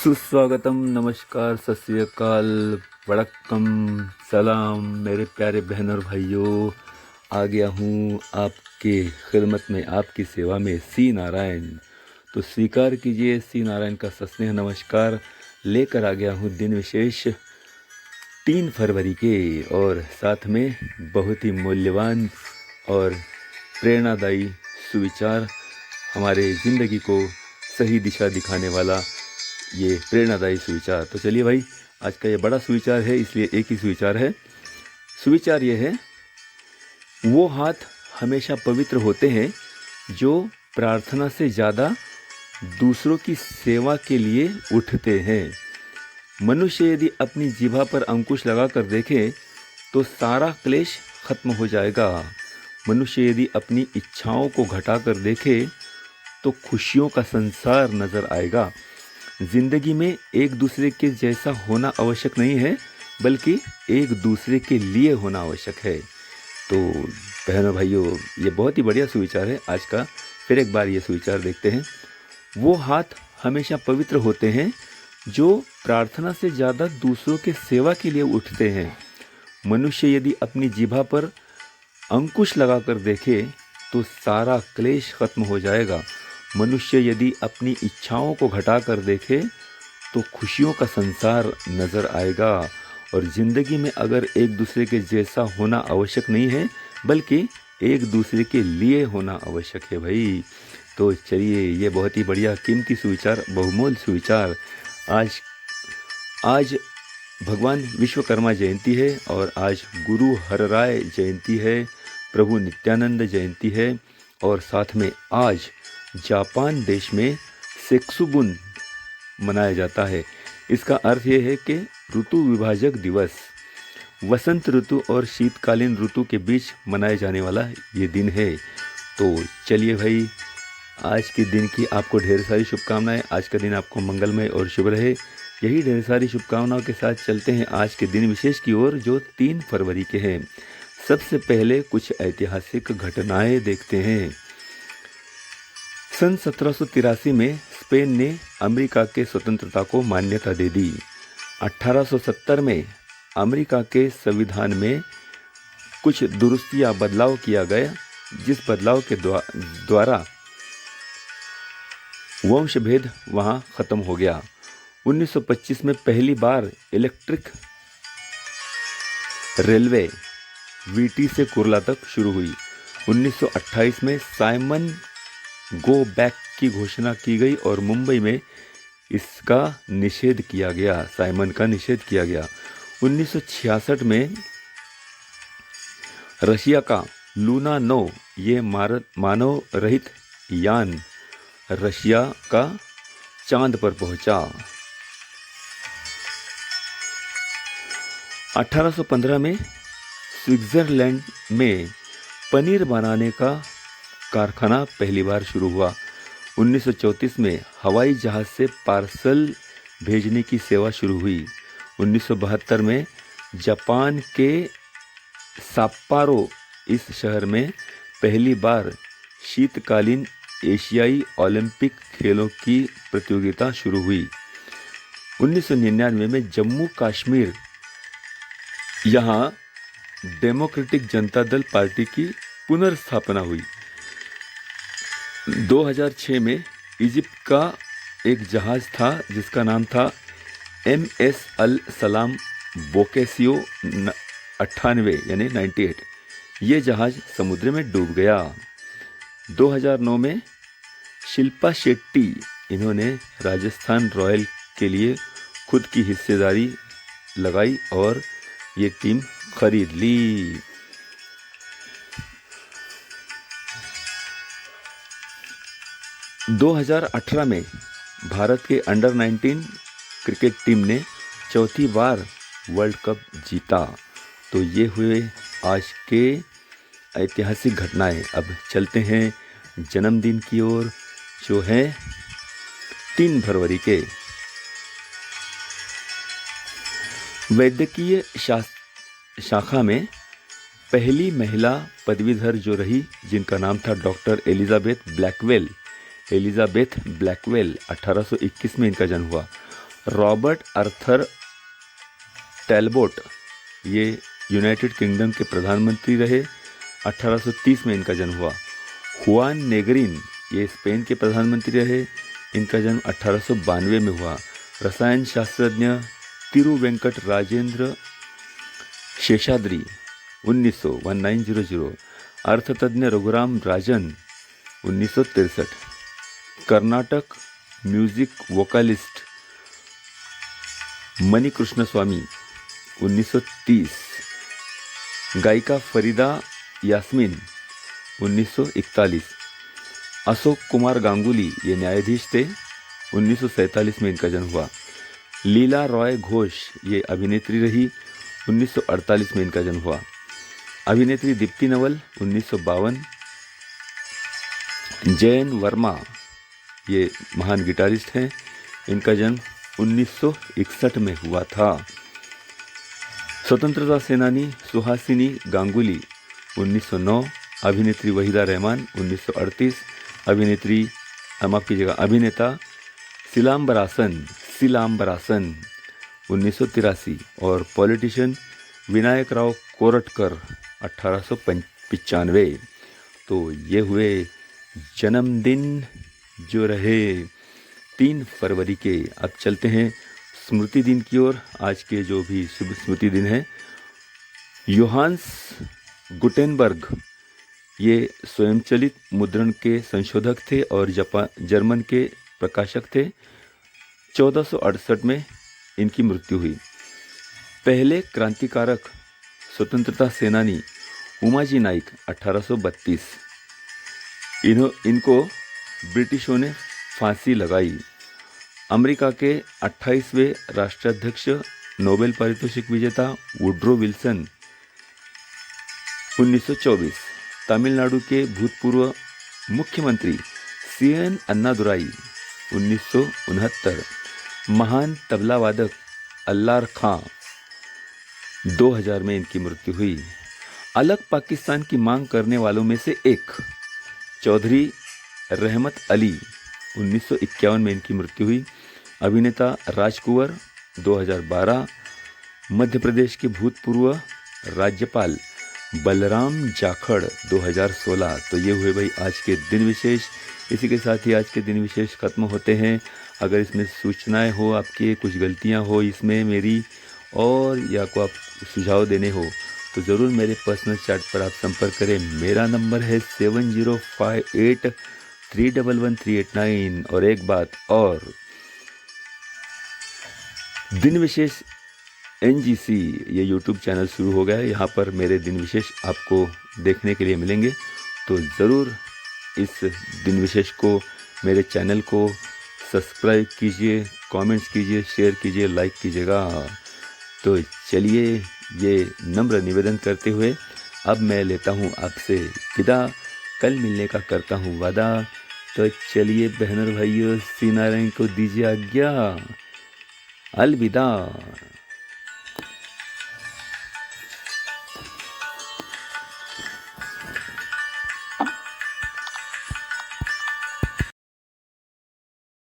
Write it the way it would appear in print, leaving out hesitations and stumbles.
सुस्वागतम, नमस्कार, सत श्री अकाल, वड़क्कम, सलाम मेरे प्यारे बहन और भाइयों। आ गया हूँ आपके खिदमत में, आपकी सेवा में, सी नारायण। तो स्वीकार कीजिए सी नारायण का सस्नेह नमस्कार। लेकर आ गया हूँ दिन विशेष 3 फरवरी के, और साथ में बहुत ही मूल्यवान और प्रेरणादायी सुविचार, हमारे ज़िंदगी को सही दिशा दिखाने वाला ये प्रेरणादायी सुविचार। तो चलिए भाई, आज का ये बड़ा सुविचार है, इसलिए एक ही सुविचार है। सुविचार ये है, वो हाथ हमेशा पवित्र होते हैं जो प्रार्थना से ज़्यादा दूसरों की सेवा के लिए उठते हैं। मनुष्य यदि अपनी जिह्वा पर अंकुश लगाकर देखे तो सारा क्लेश खत्म हो जाएगा। मनुष्य यदि अपनी इच्छाओं को घटाकर देखे तो खुशियों का संसार नजर आएगा। जिंदगी में एक दूसरे के जैसा होना आवश्यक नहीं है, बल्कि एक दूसरे के लिए होना आवश्यक है। तो बहनों भाइयों, ये बहुत ही बढ़िया सुविचार है आज का। फिर एक बार ये सुविचार देखते हैं। वो हाथ हमेशा पवित्र होते हैं जो प्रार्थना से ज़्यादा दूसरों के सेवा के लिए उठते हैं। मनुष्य यदि अपनी जिह्वा पर अंकुश लगाकर देखे तो सारा क्लेश खत्म हो जाएगा। मनुष्य यदि अपनी इच्छाओं को घटाकर देखे तो खुशियों का संसार नजर आएगा। और ज़िंदगी में अगर एक दूसरे के जैसा होना आवश्यक नहीं है, बल्कि एक दूसरे के लिए होना आवश्यक है भाई। तो चलिए, ये बहुत ही बढ़िया कीमती सुविचार, बहुमूल्य सुविचार। आज भगवान विश्वकर्मा जयंती है, और आज गुरु हरराय जयंती है, प्रभु नित्यानंद जयंती है, और साथ में आज जापान देश में सेक्सुबुन मनाया जाता है। इसका अर्थ ये है कि ऋतु विभाजक दिवस, वसंत ऋतु और शीतकालीन ऋतु के बीच मनाए जाने वाला ये दिन है। तो चलिए भाई, आज के दिन की आपको ढेर सारी शुभकामनाएं। आज का दिन आपको मंगलमय और शुभ रहे। यही ढेर सारी शुभकामनाओं के साथ चलते हैं आज के दिन विशेष की ओर, जो 3 फरवरी के हैं। सबसे पहले कुछ ऐतिहासिक घटनाएं देखते हैं। सन 1783 में स्पेन ने अमेरिका के स्वतंत्रता को मान्यता दे दी। 1870 में अमेरिका के संविधान में कुछ दुरुस्तियां, बदलाव किया गया, जिस बदलाव के द्वारा वंशभेद वहां खत्म हो गया। 1925 में पहली बार इलेक्ट्रिक रेलवे वीटी से कुर्ला तक शुरू हुई। 1928 में साइमन गो बैक की घोषणा की गई और मुंबई में इसका निषेध किया गया, साइमन का निषेध किया गया। 1966 में रशिया का लूना 9, ये मानव रहित यान रशिया का चांद पर पहुंचा। 1815 में स्विट्जरलैंड में पनीर बनाने का कारखाना पहली बार शुरू हुआ। 1934 में हवाई जहाज से पार्सल भेजने की सेवा शुरू हुई। 1972 में जापान के साप्पोरो इस शहर में पहली बार शीतकालीन एशियाई ओलंपिक खेलों की प्रतियोगिता शुरू हुई। 1999 में जम्मू कश्मीर, यहाँ डेमोक्रेटिक जनता दल पार्टी की पुनर्स्थापना हुई। 2006 में इजिप्ट का एक जहाज़ था जिसका नाम था MS अल सलाम बोकेसियो 98 यानी 98। ये जहाज़ समुद्र में डूब गया। 2009 में शिल्पा शेट्टी, इन्होंने राजस्थान रॉयल के लिए खुद की हिस्सेदारी लगाई और ये टीम खरीद ली। दो 2018 में भारत के अंडर 19 क्रिकेट टीम ने चौथी बार वर्ल्ड कप जीता। तो ये हुए आज के ऐतिहासिक घटनाएं। अब चलते हैं जन्मदिन की ओर, जो है 3 फरवरी के। वैद्यकीय शाखा में पहली महिला पदवीधर जो रही, जिनका नाम था डॉक्टर एलिजाबेथ ब्लैकवेल। 1821 में इनका जन्म हुआ। रॉबर्ट अर्थर टैलबोट, ये यूनाइटेड किंगडम के प्रधानमंत्री रहे, 1830 में इनका जन्म हुआ। हुआन नेग्रिन, ये स्पेन के प्रधानमंत्री रहे, इनका जन्म 1892 में हुआ। रसायन शास्त्रज्ञ तिरुवेंकट राजेंद्र शेषाद्री, 1900। अर्थतज्ञ रघुराम राजन, 1963। कर्नाटक म्यूजिक वोकलिस्ट मणि कृष्ण स्वामी, 1930। गायिका फरीदा यास्मीन, 1941। अशोक कुमार गांगुली, ये न्यायाधीश थे, 1947 में इनका जन्म हुआ। लीला रॉय घोष, ये अभिनेत्री रही, 1948 में इनका जन्म हुआ। अभिनेत्री दीप्ति नवल, 1952। जयन वर्मा, ये महान गिटारिस्ट हैं, इनका जन्म 1961 में हुआ था। स्वतंत्रता सेनानी सुहासिनी गांगुली, 1909। अभिनेत्री वहीदा रहमान, 1938। अभिनेता सिलाम्बरासन 1983। और पॉलिटिशियन विनायक राव कोरटकर, 1895। तो ये हुए जन्मदिन जो रहे 3 फरवरी के। अब चलते हैं स्मृति दिन की ओर। आज के जो भी शुभ स्मृति दिन है, योहान्स गुटेनबर्ग, ये स्वयंचलित मुद्रण के संशोधक थे और जर्मन के प्रकाशक थे। 1468 में इनकी मृत्यु हुई। पहले क्रांतिकारक स्वतंत्रता सेनानी उमाजी नाइक, 1832। इनको ब्रिटिशों ने फांसी लगाई। अमेरिका के 28वें राष्ट्राध्यक्ष नोबेल पारितोषिक विजेता वुड्रो विल्सन, 1924। तमिलनाडु के भूतपूर्व मुख्यमंत्री CN अन्नादुराई, 1969। महान तबला वादक अल्लार खां, 2000 में इनकी मृत्यु हुई। अलग पाकिस्तान की मांग करने वालों में से एक चौधरी रहमत अली, 1951 में इनकी मृत्यु हुई। अभिनेता राजकुंवर, 2012। मध्य प्रदेश के भूतपूर्व राज्यपाल बलराम जाखड़, 2016। तो ये हुए भाई आज के दिन विशेष। इसी के साथ ही आज के दिन विशेष खत्म होते हैं। अगर इसमें सूचनाएं हो, आपकी कुछ गलतियां हो इसमें मेरी, और या को आप सुझाव देने हो, तो ज़रूर मेरे पर्सनल चैट पर आप संपर्क करें। मेरा नंबर है 7058311389। और एक बात और, दिन विशेष NGC ये YouTube चैनल शुरू हो गया है। यहाँ पर मेरे दिन विशेष आपको देखने के लिए मिलेंगे। तो ज़रूर इस दिन विशेष को, मेरे चैनल को सब्सक्राइब कीजिए, कमेंट्स कीजिए, शेयर कीजिए, लाइक कीजिएगा। तो चलिए, ये नम्र निवेदन करते हुए अब मैं लेता हूँ आपसे विदा। कल मिलने का करता हूँ वादा। तो चलिए बहनों भाइयों, श्री नारायण को दीजिए आज्ञा। अलविदा।